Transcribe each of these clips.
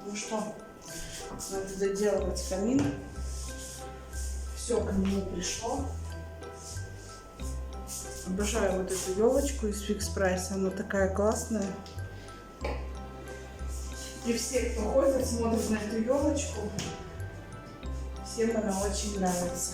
Ну что, надо доделывать камин. Все к нему пришло. Обожаю вот эту елочку из Fix Price. Она такая классная. И все, кто ходит, смотрит на эту елочку, всем она очень нравится.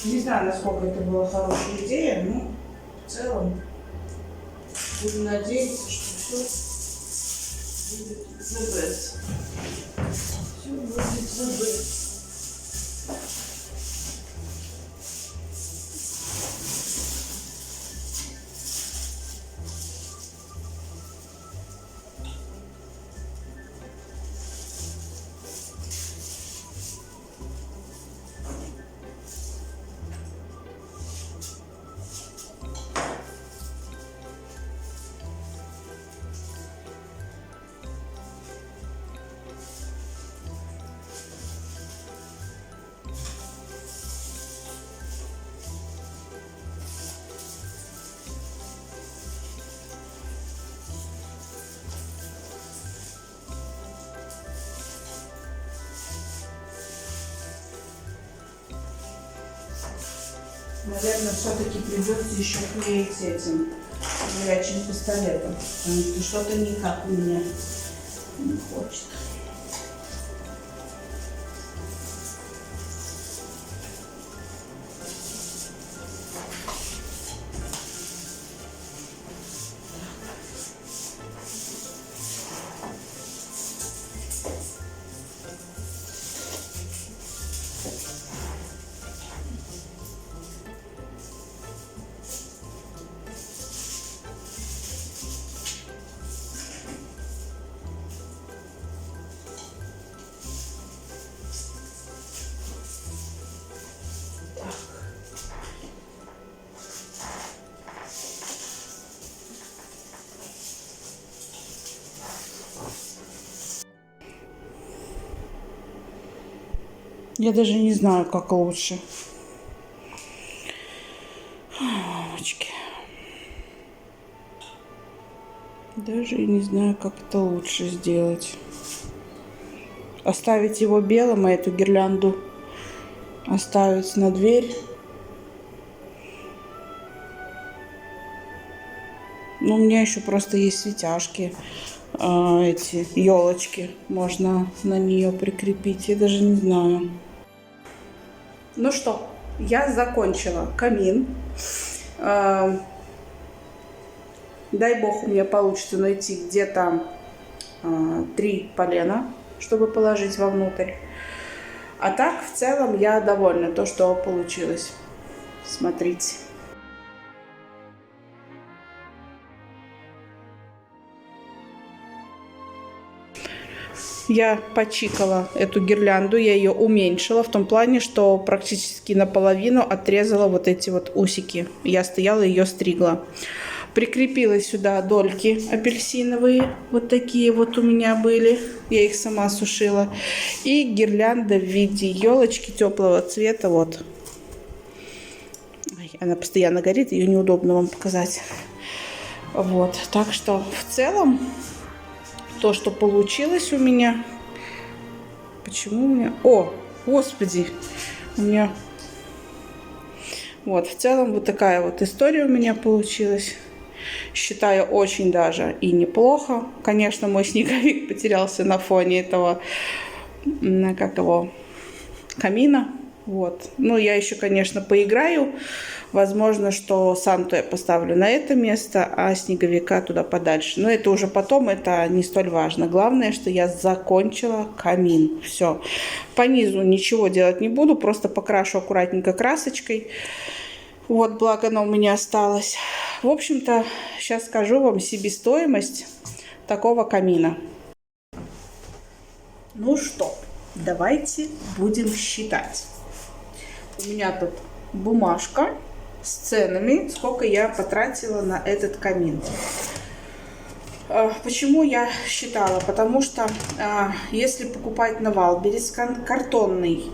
Не знаю, насколько это была хорошая идея, но в целом будем надеяться, что все будет the best. Все будет the best. Наверное, все-таки придется еще клеить этим горячим пистолетом, потому что что-то никак у меня не хочет. Я даже не знаю, как лучше. Мамочки. Даже не знаю, как это лучше сделать. Оставить его белым, а эту гирлянду оставить на дверь. Ну, у меня еще просто есть светяшки. Эти елочки можно на нее прикрепить. Я даже не знаю. Ну что, я закончила камин. Дай бог у меня получится найти где-то 3 полена, чтобы положить вовнутрь. А так, в целом, я довольна то, что получилось. Смотрите. Я почикала эту гирлянду, я ее уменьшила в том плане, что практически наполовину отрезала вот эти вот усики. Я стояла, ее стригла. Прикрепила сюда дольки апельсиновые, вот такие вот у меня были, я их сама сушила. И гирлянда в виде елочки теплого цвета, вот. Ой, она постоянно горит, ее неудобно вам показать. Вот, так что в целом то, что получилось у меня, почему у меня... О, господи, у меня... Вот, в целом вот такая вот история у меня получилась. Считаю, очень даже и неплохо. Конечно, мой снеговик потерялся на фоне этого, как его, камина. Вот. Ну, я еще, конечно, поиграю. Возможно, что Санту я поставлю на это место, а снеговика туда подальше. Но это уже потом, это не столь важно. Главное, что я закончила камин. Все. По низу ничего делать не буду, просто покрашу аккуратненько красочкой. Вот, благо она у меня осталась. В общем-то, сейчас скажу вам себестоимость такого камина. Ну что, давайте будем считать. У меня тут бумажка с ценами, сколько я потратила на этот камин. Почему я считала? Потому что если покупать на Вайлдберрис картонный,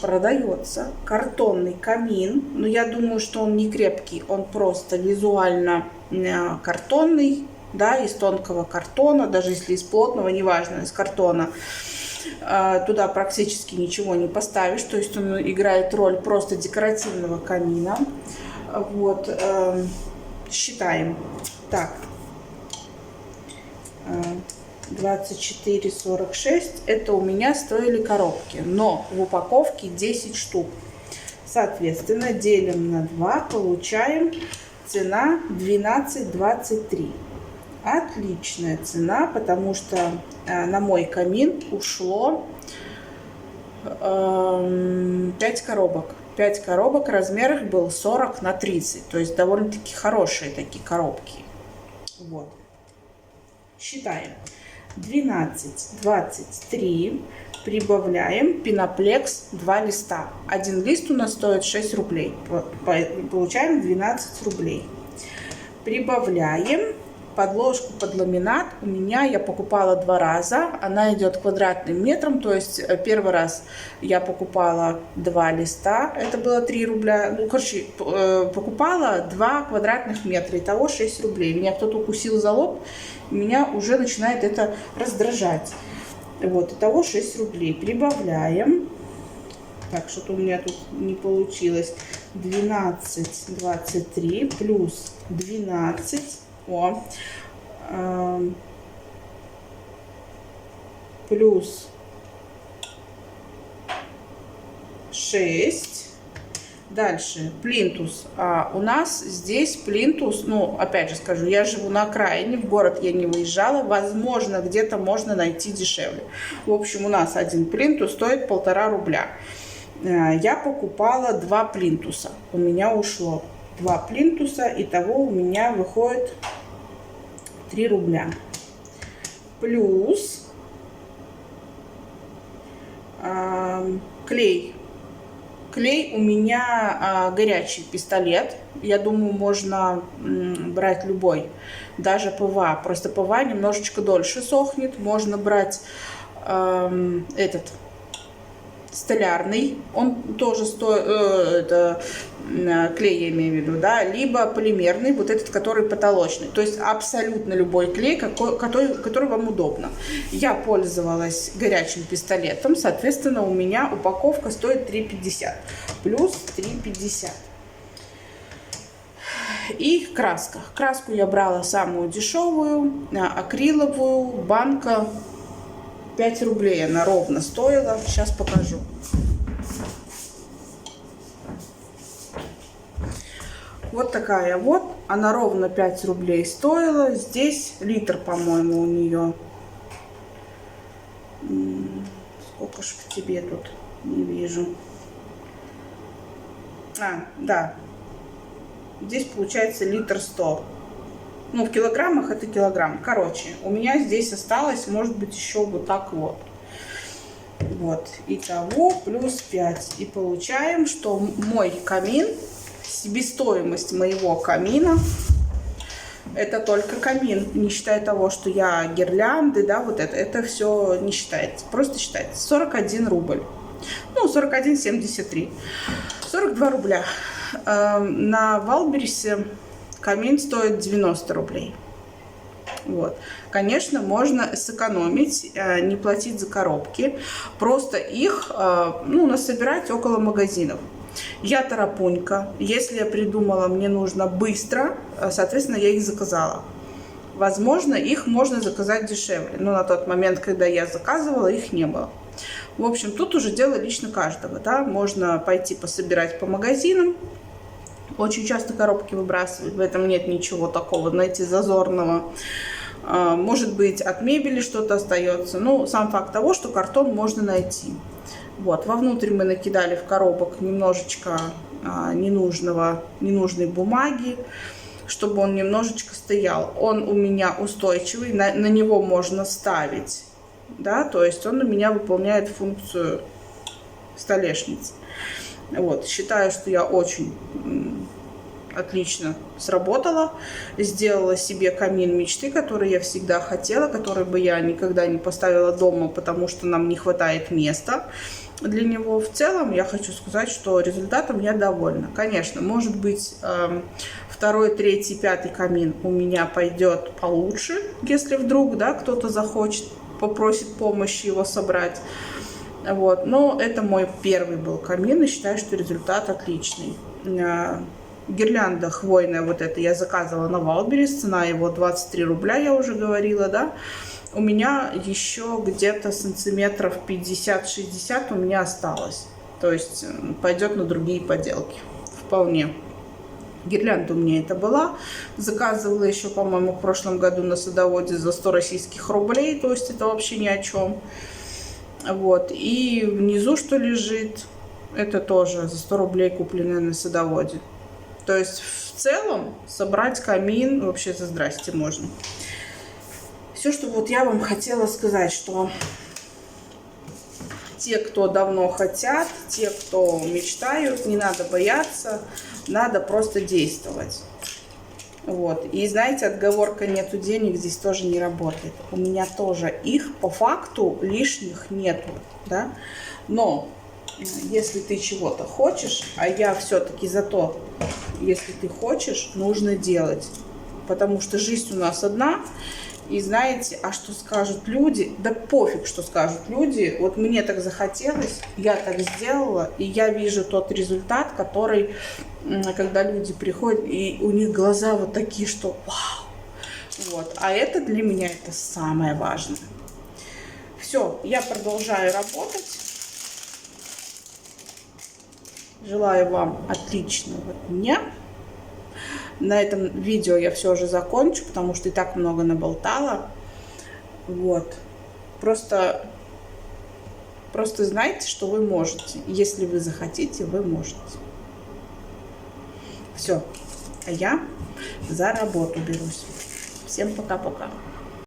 продается картонный камин, но я думаю, что он не крепкий, он просто визуально картонный, да, из тонкого картона, даже если из плотного, неважно, из картона. Туда практически ничего не поставишь, то есть он играет роль просто декоративного камина. Вот, считаем. Так, 24,46 это у меня стоили коробки, но в упаковке 10 штук. Соответственно, делим на 2, получаем цена 12,23. Отличная цена, потому что на мой камин ушло 5 коробок. 5 коробок, размер их был 40 на 30, то есть довольно-таки хорошие такие коробки. Вот. Считаем. 12,23. Прибавляем пеноплекс 2 листа. Один лист у нас стоит 6 рублей. Получаем 12 рублей. Прибавляем подложку под ламинат. У меня я покупала 2 раза. Она идет квадратным метром. То есть первый раз я покупала 2 листа. Это было 3 рубля. Ну, короче, покупала 2 квадратных метра. Итого 6 рублей. Меня кто-то укусил за лоб. Меня уже начинает это раздражать. Вот, итого 6 рублей. Прибавляем. Так, что-то у меня тут не получилось. 12,23 плюс 12. Плюс 6. Дальше, плинтус. У нас здесь плинтус, ну, опять же скажу, я живу на окраине, в город я не выезжала. Возможно, где-то можно найти дешевле. В общем, у нас один плинтус стоит 1,5 рубля. Я покупала 2 плинтуса. У меня ушло 2 плинтуса. Итого у меня выходит 3 рубля. Плюс клей. Клей у меня горячий пистолет. Я думаю, можно брать любой. Даже ПВА. Просто ПВА немножечко дольше сохнет. Можно брать этот столярный. Он тоже стоит... клей я имею в виду, да, либо полимерный, вот этот, который потолочный. То есть абсолютно любой клей, который вам удобно. Я пользовалась горячим пистолетом, соответственно, у меня упаковка стоит 3,50 плюс 3,50. И краска. Краску я брала самую дешевую, акриловую, банка 5 рублей она ровно стоила. Сейчас покажу. Вот такая вот. Она ровно 5 рублей стоила. Здесь литр, по-моему, у нее. Сколько ж в тебе тут? Не вижу. Да. Здесь получается литр 100. Ну, в килограммах это килограмм. Короче, у меня здесь осталось, может быть, еще вот так вот. Вот. Итого плюс 5. И получаем, что мой камин... Себестоимость моего камина, это только камин, не считая того, что я гирлянды, да, вот это все не считается, просто считается 41 рубль, ну, 41,73, 42 рубля. На Вайлдберрисе камин стоит 90 рублей. Вот. Конечно, можно сэкономить, не платить за коробки, просто их насобирать около магазинов. Я торопунька. Если я придумала, мне нужно быстро, соответственно, я их заказала. Возможно, их можно заказать дешевле, но на тот момент, когда я заказывала, их не было. В общем, тут уже дело лично каждого, да, можно пойти пособирать по магазинам. Очень часто коробки выбрасывают, в этом нет ничего такого, знаете, зазорного. Может быть, от мебели что-то остается, но сам факт того, что картон можно найти. Вот, вовнутрь мы накидали в коробок немножечко ненужной бумаги, чтобы он немножечко стоял. Он у меня устойчивый, на него можно ставить, да, то есть он у меня выполняет функцию столешницы. Вот, считаю, что я очень отлично сработала, сделала себе камин мечты, который я всегда хотела, который бы я никогда не поставила дома, потому что нам не хватает места для него. В целом, я хочу сказать, что результатом я довольна. Конечно, может быть, второй, третий, пятый камин у меня пойдет получше, если вдруг, да, кто-то захочет, попросит помощи его собрать. Вот. Но это мой первый был камин, и считаю, что результат отличный. Гирлянда хвойная, вот это я заказывала на Wildberries, цена его 23 рубля, я уже говорила, да. У меня еще где-то сантиметров 50-60 у меня осталось. То есть пойдет на другие поделки. Вполне. Гирлянда у меня это была. Заказывала еще, по-моему, в прошлом году на Садоводе за 100 российских рублей. То есть это вообще ни о чем. Вот. И внизу, что лежит, это тоже за 100 рублей купленное на Садоводе. То есть в целом собрать камин вообще за здрасте можно. Все, что вот я вам хотела сказать, что те, кто давно хотят, те, кто мечтают, не надо бояться, надо просто действовать. Вот. И знаете, отговорка «нету денег» здесь тоже не работает. У меня тоже их по факту лишних нету, да? Но если ты чего-то хочешь, а я все-таки за то, если ты хочешь, нужно делать. Потому что жизнь у нас одна. И знаете, а что скажут люди? Да пофиг, что скажут люди. Вот мне так захотелось, я так сделала, и я вижу тот результат, который, когда люди приходят, и у них глаза вот такие, что вау. Вот. А это для меня это самое важное. Все, я продолжаю работать. Желаю вам отличного дня. На этом видео я все же закончу, потому что и так много наболтала. Вот. Просто знайте, что вы можете. Если вы захотите, вы можете. Все. А я за работу берусь. Всем пока-пока.